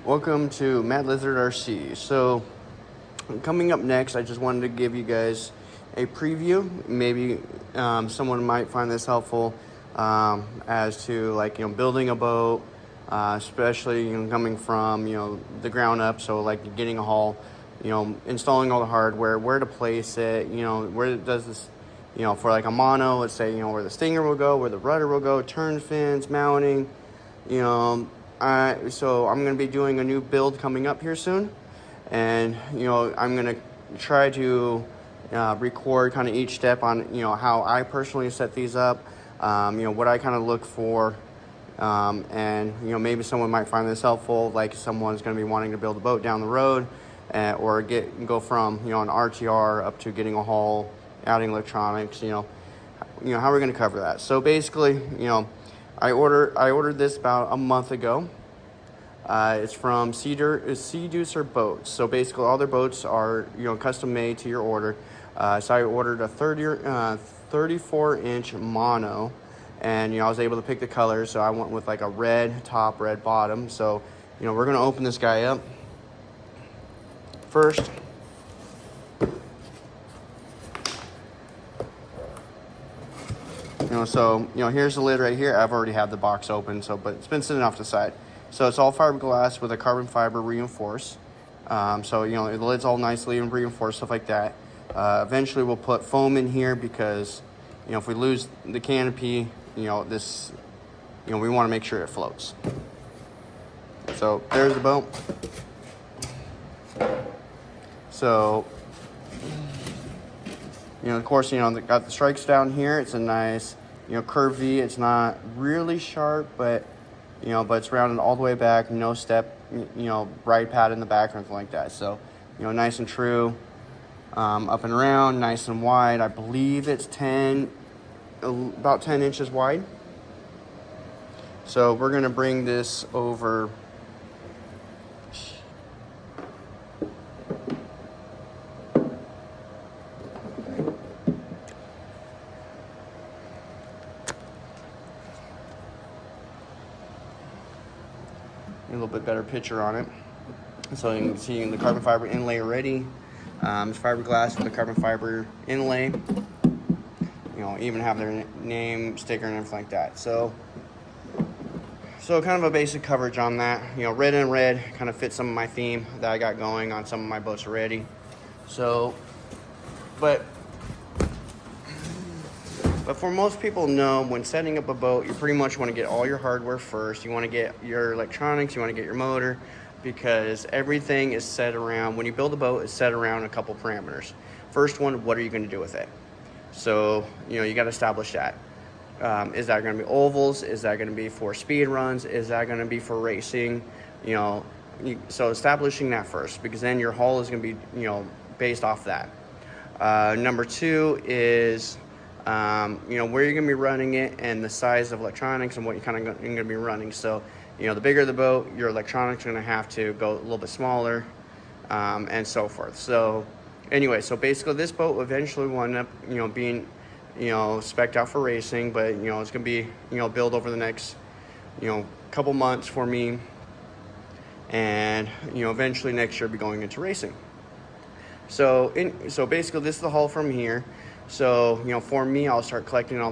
Welcome to Mad Lizard RC. So, coming up next, I just wanted to give you guys a preview. Maybe someone might find this helpful as to building a boat, especially coming from the ground up. So like getting a hull, installing all the hardware, where to place it, where does this, for like a mono, let's say where the stinger will go, where the rudder will go, turn fins, mounting, so I'm going to be doing a new build coming up here soon, and I'm going to try to record kind of each step on how I personally set these up, what I kind of look for, and maybe someone might find this helpful, like someone's going to be wanting to build a boat down the road, or go from an RTR up to getting a hull, adding electronics, how we're going to cover that. So basically, I ordered this about a month ago. It's from Seaducer boats. So basically all their boats are custom made to your order. So I ordered a 34-inch mono, and I was able to pick the colors. So I went with like a red top, red bottom. So we're gonna open this guy up first. So here's the lid right here. I've already had the box open, but it's been sitting off the side. So it's all fiberglass with a carbon fiber reinforced. So the lid's all nicely and reinforced, stuff like that. Eventually we'll put foam in here because if we lose the canopy, we want to make sure it floats. So there's the boat. So of course got the strikes down here. It's a nice curved V. It's not really sharp, but but it's rounded all the way back, no step, ride pad in the back or anything like that. So nice and true, up and around, nice and wide. I believe it's about 10 inches wide. So we're gonna bring this over. A little bit better picture on it, so you can see the carbon fiber inlay already. It's fiberglass with a carbon fiber inlay. Even have their name sticker and everything like that. So kind of a basic coverage on that. Red and red kind of fits some of my theme that I got going on some of my boats already. So, but for most people when setting up a boat, you pretty much want to get all your hardware first. You want to get your electronics, you want to get your motor, because everything is set around, when you build a boat, it's set around a couple parameters. First one, what are you going to do with it? So, you got to establish that. Is that going to be ovals? Is that going to be for speed runs? Is that going to be for racing? So establishing that first, because then your hull is going to be, based off that. Number two is where you're going to be running it and the size of electronics and what you're kind of going to be running. So, the bigger the boat, your electronics are going to have to go a little bit smaller, and so forth. So anyway, so basically this boat eventually will end up, being, spec'd out for racing, but, it's going to be, built over the next, couple months for me. And, eventually next year I'll be going into racing. So basically this is the hull from here. So, for me, I'll start collecting all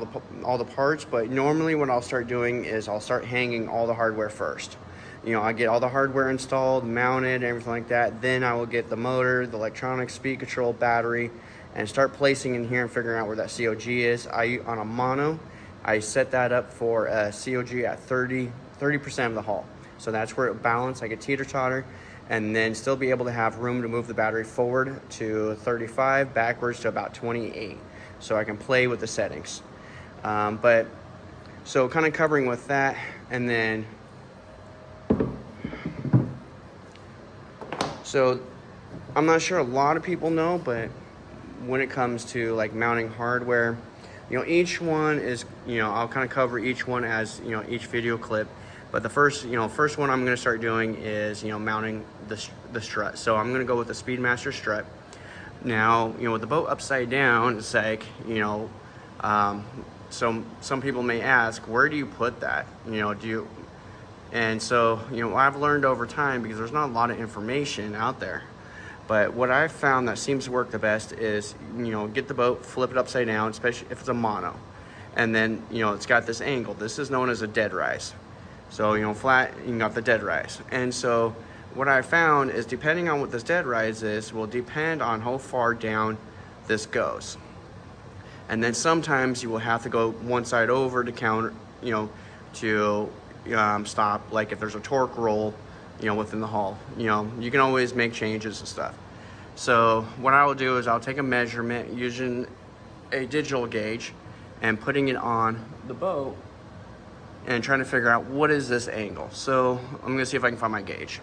the parts, but normally what I'll start doing is I'll start hanging all the hardware first. I get all the hardware installed, mounted, everything like that. Then I will get the motor, the electronics, speed control, battery, and start placing in here and figuring out where that COG is. On a mono, I set that up for a COG at 30% of the hull. So that's where it balance. I get teeter-totter, and then still be able to have room to move the battery forward to 35, backwards to about 28. So I can play with the settings. So kind of covering with that, and then, so I'm not sure a lot of people know, but when it comes to like mounting hardware, each one is, I'll kind of cover each one as, each video clip. But the first one I'm going to start doing is, mounting the strut. So I'm going to go with the Speedmaster strut. Now, with the boat upside down, it's like, so some people may ask, where do you put that? And so, I've learned over time, because there's not a lot of information out there, but what I've found that seems to work the best is, get the boat, flip it upside down, especially if it's a mono. And then, it's got this angle. This is known as a dead rise. So, flat, you got the dead rise. And so what I found is, depending on what this dead rise is, will depend on how far down this goes. And then sometimes you will have to go one side over to counter, to stop, like if there's a torque roll, within the hull. You can always make changes and stuff. So what I will do is I'll take a measurement using a digital gauge and putting it on the boat and trying to figure out what is this angle. So I'm gonna see if I can find my gauge.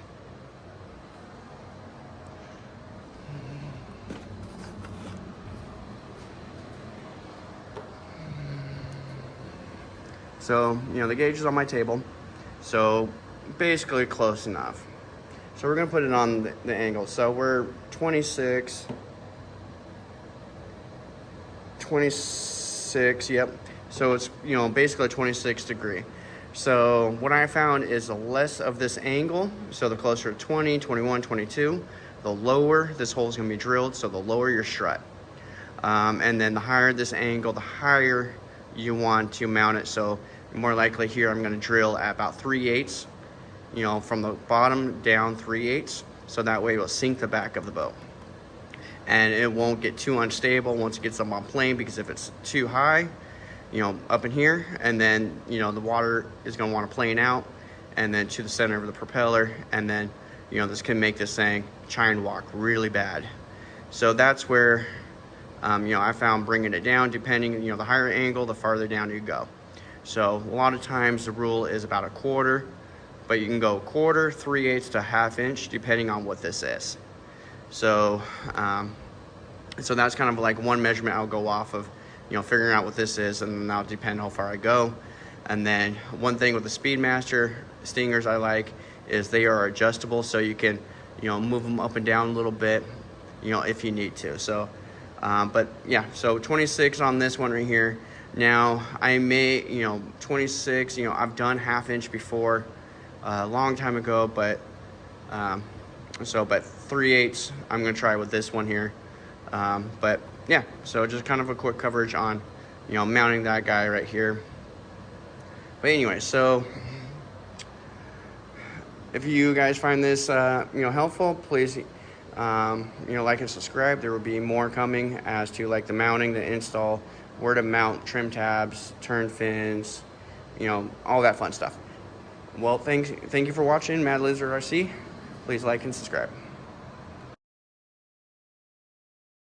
So, the gauge is on my table, so basically close enough. So we're gonna put it on the angle. So we're 26, yep. So it's, basically 26 degree. So what I found is the less of this angle, so the closer to 20, 21, 22, the lower this hole is gonna be drilled, so the lower your strut. And then the higher this angle, the higher you want to mount it. So more likely here, I'm gonna drill at about 3/8, from the bottom down 3/8. So that way it will sink the back of the boat. And it won't get too unstable once it gets up on plane, because if it's too high, up in here, and then, the water is gonna wanna plane out and then to the center of the propeller. And then, this can make this thing chine walk really bad. So that's where, I found bringing it down, depending, the higher angle, the farther down you go. So a lot of times the rule is about 1/4, but you can go 1/4, 3/8 to 1/2 inch, depending on what this is. So, so that's kind of like one measurement I'll go off of, figuring out what this is, and then that'll depend how far I go. And then one thing with the Speedmaster stingers I like is they are adjustable, so you can, move them up and down a little bit, if you need to. So, but yeah, so 26 on this one right here. Now I may, 26, I've done 1/2 inch before, a long time ago, but, but 3/8 I'm gonna try with this one here. But yeah, so just kind of a quick coverage on, mounting that guy right here. But anyway, so if you guys find this, helpful, please, like and subscribe. There will be more coming as to like the mounting, the install, where to mount trim tabs, turn fins, all that fun stuff. Well, thank you for watching Mad Lizard RC. Please like and subscribe.